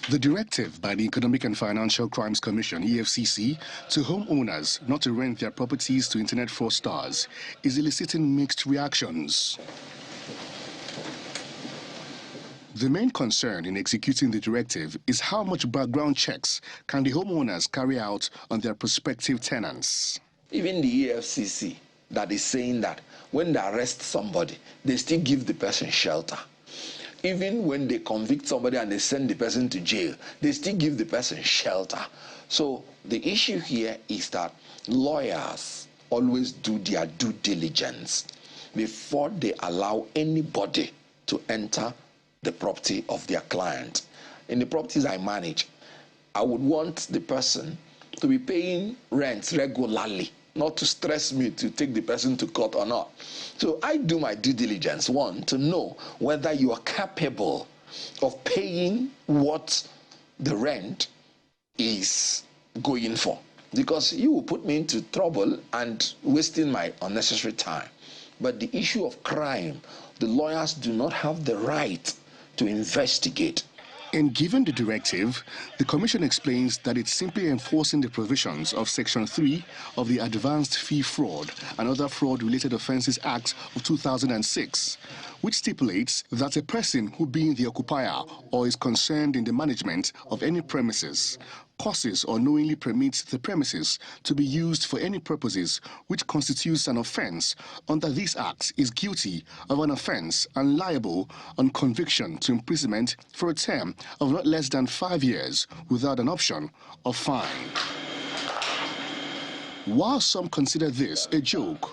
The directive by the Economic and Financial Crimes Commission, EFCC, to homeowners not to rent their properties to internet fraudsters is eliciting mixed reactions. The main concern in executing the directive is how much background checks can the homeowners carry out on their prospective tenants. Even the EFCC that is saying that when they arrest somebody, they still give the person shelter. Even when they convict somebody and they send the person to jail, they still give the person shelter. So the issue here is that lawyers always do their due diligence before they allow anybody to enter the property of their client. In the properties I manage, I would want the person to be paying rent regularly, not to stress me to take the person to court or not. So I do my due diligence, one, to know whether you are capable of paying what the rent is going for. Because you will put me into trouble and wasting my unnecessary time. But the issue of crime, the lawyers do not have the right to investigate. In giving the directive, the Commission explains that it's simply enforcing the provisions of Section 3 of the Advanced Fee Fraud and Other Fraud-Related Offences Act of 2006, which stipulates that a person who being the occupier or is concerned in the management of any premises causes or knowingly permits the premises to be used for any purposes which constitutes an offence under this act is guilty of an offence and liable on conviction to imprisonment for a term of not less than 5 years without an option of fine. While some consider this a joke,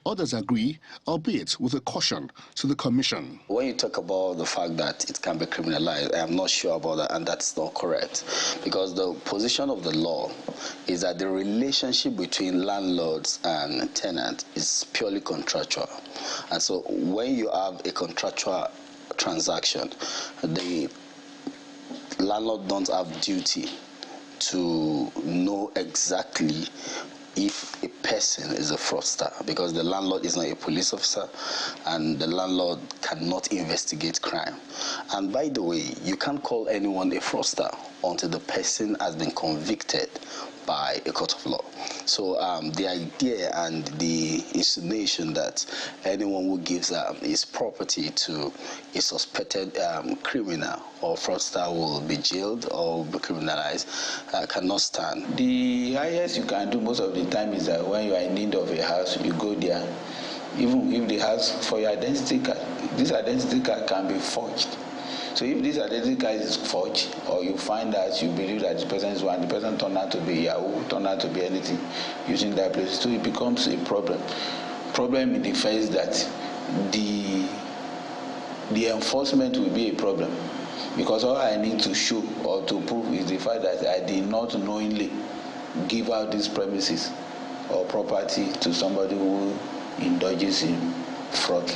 others agree, albeit with a caution to the Commission. When you talk about the fact that it can be criminalized, I am not sure about that, and that's not correct. Because the position of the law is that the relationship between landlords and tenants is purely contractual. And so when you have a contractual transaction, the landlord don't have duty to know exactly if a person is a fraudster, because the landlord is not a police officer and the landlord cannot investigate crime. And by the way, you can't call anyone a fraudster until the person has been convicted by a court of law. So the idea and the insinuation that anyone who gives his property to a suspected criminal or fraudster will be jailed or be criminalized cannot stand. The highest you can do most of the time is that when you are in need of a house, you go there. Even if the house for your identity card, this identity card can be forged. So if this identity card is forged, or you find that you believe that the person is one, the person turned out to be Yahoo, turned out to be anything using that place, so it becomes a problem. Problem in the sense that the enforcement will be a problem, because all I need to show or to prove is the fact that I did not knowingly give out these premises or property to somebody who indulges in fraud.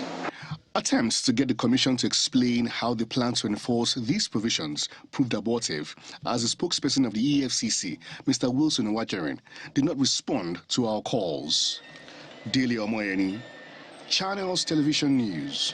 Attempts to get the Commission to explain how they plan to enforce these provisions proved abortive, as the spokesperson of the EFCC, Mr. Wilson Wajarin, did not respond to our calls. Daily Omoyeni, Channels Television News.